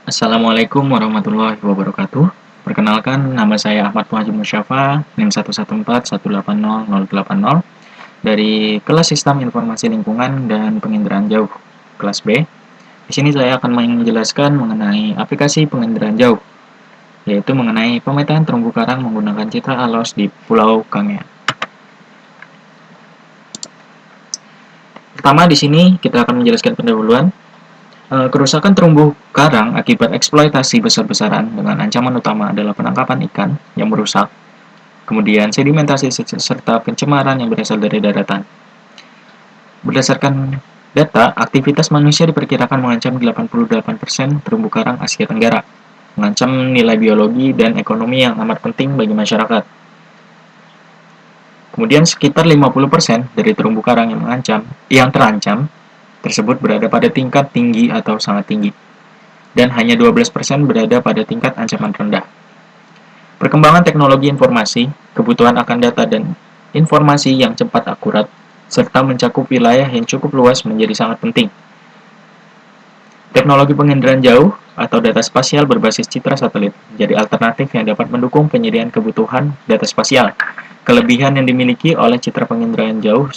Assalamualaikum warahmatullahi wabarakatuh. Perkenalkan, nama saya Ahmad Muhajir Musyafa, NIM 114180080 dari kelas Sistem Informasi Lingkungan dan Penginderaan Jauh, kelas B. Di sini saya akan menjelaskan mengenai aplikasi penginderaan jauh, yaitu mengenai pemetaan terumbu karang menggunakan citra alos di Pulau Kangean. Pertama, di sini kita akan menjelaskan pendahuluan. Kerusakan terumbu karang akibat eksploitasi besar-besaran dengan ancaman utama adalah penangkapan ikan yang merusak, kemudian sedimentasi serta pencemaran yang berasal dari daratan. Berdasarkan data, aktivitas manusia diperkirakan mengancam 88% terumbu karang Asia Tenggara, mengancam nilai biologi dan ekonomi yang amat penting bagi masyarakat. Kemudian sekitar 50% dari terumbu karang yang terancam tersebut berada pada tingkat tinggi atau sangat tinggi, dan hanya 12% berada pada tingkat ancaman rendah. Perkembangan teknologi informasi, kebutuhan akan data dan informasi yang cepat akurat, serta mencakup wilayah yang cukup luas menjadi sangat penting. Teknologi penginderaan jauh atau data spasial berbasis citra satelit menjadi alternatif yang dapat mendukung penyediaan kebutuhan data spasial. Kelebihan yang dimiliki oleh citra penginderaan jauh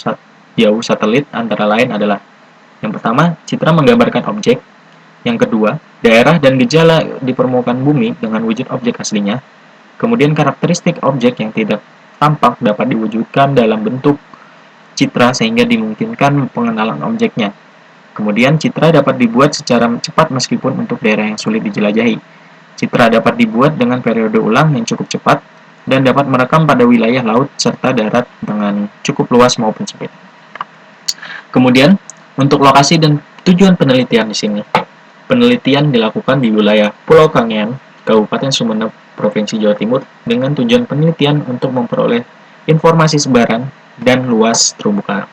satelit antara lain adalah: yang pertama, citra menggambarkan objek. Yang kedua, daerah dan gejala di permukaan bumi dengan wujud objek aslinya. Kemudian karakteristik objek yang tidak tampak dapat diwujudkan dalam bentuk citra sehingga dimungkinkan pengenalan objeknya. Kemudian citra dapat dibuat secara cepat meskipun untuk daerah yang sulit dijelajahi. Citra dapat dibuat dengan periode ulang yang cukup cepat dan dapat merekam pada wilayah laut serta darat dengan cukup luas maupun sempit. Kemudian, untuk lokasi dan tujuan penelitian di sini, penelitian dilakukan di wilayah Pulau Kangean, Kabupaten Sumeneb, Provinsi Jawa Timur, dengan tujuan penelitian untuk memperoleh informasi sebaran dan luas terumbu karang.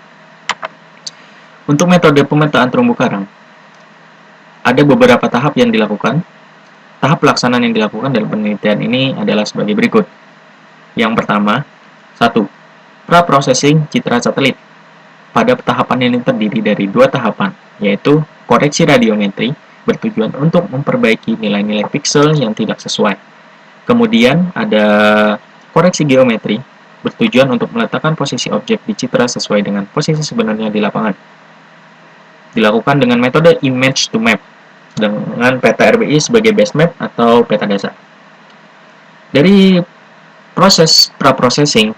Untuk metode pemetaan terumbu karang, ada beberapa tahap yang dilakukan. Tahap pelaksanaan yang dilakukan dalam penelitian ini adalah sebagai berikut. Yang pertama, 1. Pra-processing citra satelit. Pada tahapan ini terdiri dari dua tahapan, yaitu koreksi radiometri, bertujuan untuk memperbaiki nilai-nilai piksel yang tidak sesuai. Kemudian ada koreksi geometri, bertujuan untuk meletakkan posisi objek di citra sesuai dengan posisi sebenarnya di lapangan. Dilakukan dengan metode image to map, dengan peta RBI sebagai base map atau peta dasar. Dari proses pra-processing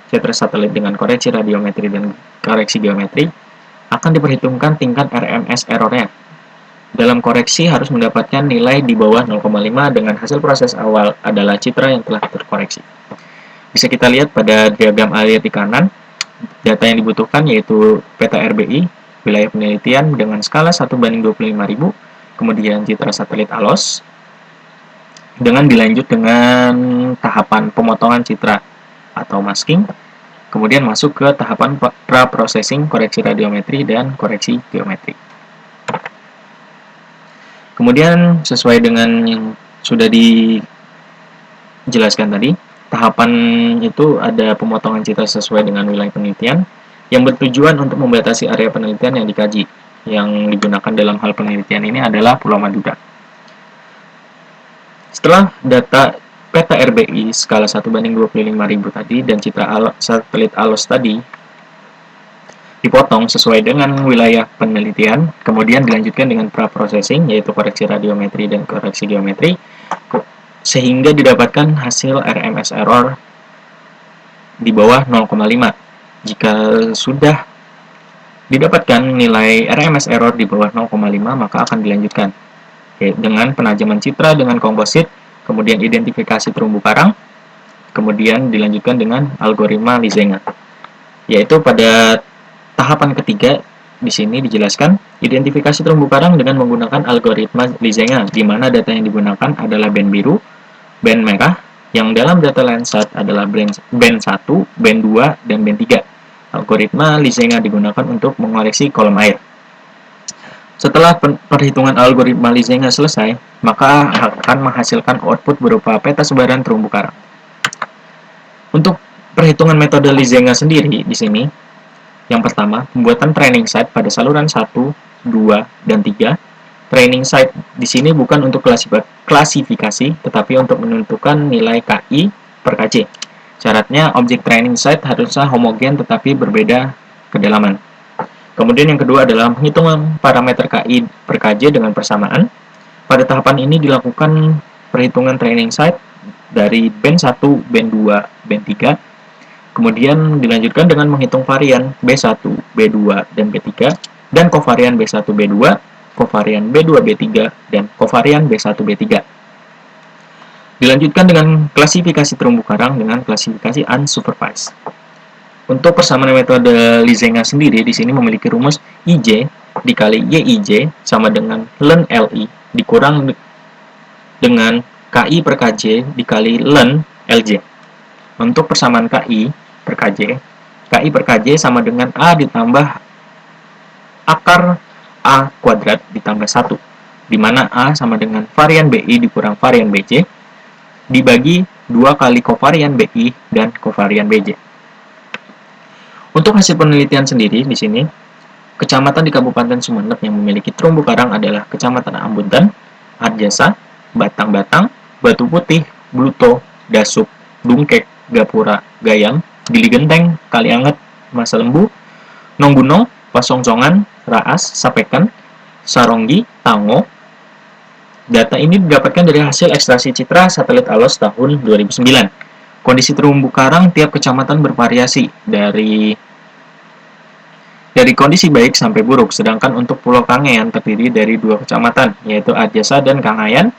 citra satelit dengan koreksi radiometri dan koreksi geometri, akan diperhitungkan tingkat RMS error-nya. Dalam koreksi harus mendapatkan nilai di bawah 0,5 dengan hasil proses awal adalah citra yang telah terkoreksi. Bisa kita lihat pada diagram alir di kanan, data yang dibutuhkan yaitu peta RBI, wilayah penelitian dengan skala 1:25.000, kemudian citra satelit alos, dengan dilanjut dengan tahapan pemotongan citra atau masking, kemudian masuk ke tahapan pra-processing, koreksi radiometri, dan koreksi geometri. Kemudian, sesuai dengan yang sudah dijelaskan tadi, tahapan itu ada pemotongan citra sesuai dengan wilayah penelitian, yang bertujuan untuk membatasi area penelitian yang dikaji. Yang digunakan dalam hal penelitian ini adalah Pulau Madura. Setelah data peta RBI skala 1:25.000 tadi dan citra satelit alos tadi dipotong sesuai dengan wilayah penelitian, kemudian dilanjutkan dengan pra-processing, yaitu koreksi radiometri dan koreksi geometri, sehingga didapatkan hasil RMS error di bawah 0,5. Jika sudah didapatkan nilai RMS error di bawah 0,5, maka akan dilanjutkan dengan penajaman citra dengan komposit, kemudian identifikasi terumbu karang, kemudian dilanjutkan dengan algoritma Lizenga. Yaitu pada tahapan ketiga di sini dijelaskan identifikasi terumbu karang dengan menggunakan algoritma Lizenga, di mana data yang digunakan adalah band biru, band merah, yang dalam data Landsat adalah band 1, band 2, dan band 3. Algoritma Lizenga digunakan untuk mengoreksi kolom air. Setelah perhitungan algoritma Lizenga selesai, maka akan menghasilkan output berupa peta sebaran terumbu karang. Untuk perhitungan metode Lizenga sendiri di sini, yang pertama, pembuatan training set pada saluran 1, 2, dan 3, training site di sini bukan untuk klasifikasi, tetapi untuk menentukan nilai KI per KJ. Syaratnya objek training site harusnya homogen tetapi berbeda kedalaman. Kemudian yang kedua adalah menghitung parameter KI per KJ dengan persamaan. Pada tahapan ini dilakukan perhitungan training site dari band 1, band 2, band 3. Kemudian dilanjutkan dengan menghitung varian B1, B2, dan B3, dan kovarian B1, B2, kovarian B2, B3, dan kovarian B1, B3. Dilanjutkan dengan klasifikasi terumbu karang dengan klasifikasi unsupervised. Untuk persamaan metode Lizenga sendiri di sini memiliki rumus IJ dikali YIJ sama dengan ln LI dikurang dengan KI per KJ dikali ln LJ. Untuk persamaan KI per KJ sama dengan A ditambah akar A kuadrat ditambah 1, di mana A sama dengan varian BI dikurang varian BJ, dibagi 2 kali kovarian BI dan kovarian BJ. Untuk hasil penelitian sendiri di sini, kecamatan di Kabupaten Sumeneb yang memiliki terumbu karang adalah Kecamatan Ambuntan, Arjasa, Batang-Batang, Batu Putih, Bluto, Dasuk, Dungkek, Gapura, Gayam, Gili Genteng, Kalianget, Masa Lembu, Nonggunong, Pasongcongan, Raas, Sapekan, Saronggi, Tango. Data ini didapatkan dari hasil ekstraksi citra satelit ALOS tahun 2009. Kondisi terumbu karang tiap kecamatan bervariasi dari kondisi baik sampai buruk, sedangkan untuk Pulau Kangean terdiri dari 2 kecamatan, yaitu Arjasa dan Kangayan.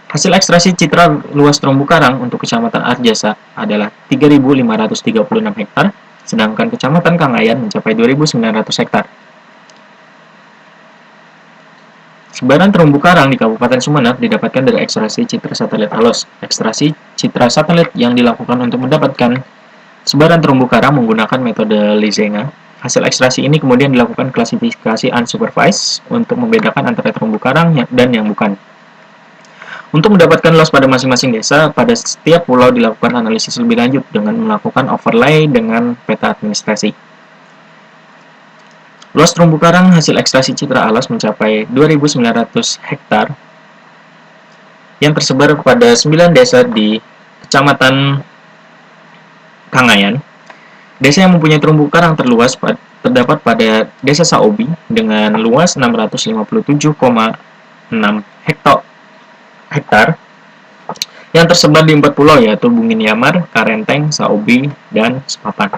Hasil ekstraksi citra luas terumbu karang untuk Kecamatan Arjasa adalah 3.536 hektar, sedangkan Kecamatan Kangayan mencapai 2.900 hektar. Sebaran terumbu karang di Kabupaten Sumeneb didapatkan dari ekstraksi citra satelit ALOS. Ekstraksi citra satelit yang dilakukan untuk mendapatkan sebaran terumbu karang menggunakan metode Lizenga. Hasil ekstraksi ini kemudian dilakukan klasifikasi unsupervised untuk membedakan antara terumbu karang dan yang bukan. Untuk mendapatkan loss pada masing-masing desa, pada setiap pulau dilakukan analisis lebih lanjut dengan melakukan overlay dengan peta administrasi. Luas terumbu karang hasil ekstraksi citra ALOS mencapai 2.900 hektar yang tersebar pada 9 desa di Kecamatan Kangayan. Desa yang mempunyai terumbu karang terluas terdapat pada Desa Saobi dengan luas 657,6 hektar yang tersebar di 4 pulau yaitu Bungin Yamar, Karenteng, Saobi, dan Sepapan.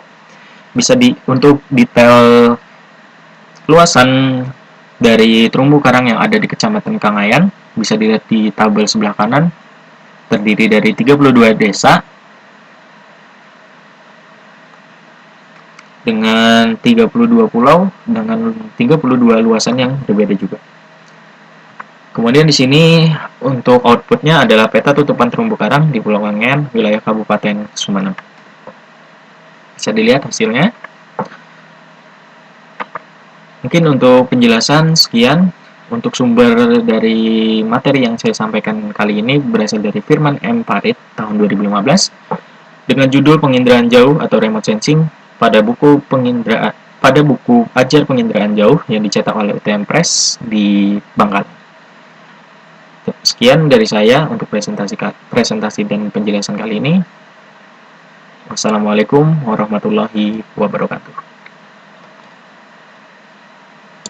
Untuk detail luasan dari terumbu karang yang ada di Kecamatan Kangayan bisa dilihat di tabel sebelah kanan, terdiri dari 32 desa dengan 32 pulau dengan 32 luasan yang berbeda juga. Kemudian di sini untuk outputnya adalah peta tutupan terumbu karang di Pulau Kangean, wilayah Kabupaten Sumeneb. Bisa dilihat hasilnya. Mungkin untuk penjelasan sekian. Untuk sumber dari materi yang saya sampaikan kali ini berasal dari Firman M. Farid tahun 2015 dengan judul Penginderaan Jauh atau Remote Sensing pada buku Ajar Penginderaan Jauh yang dicetak oleh UTM Press di Bangkalan. Sekian dari saya untuk presentasi dan penjelasan kali ini. Wassalamualaikum warahmatullahi wabarakatuh.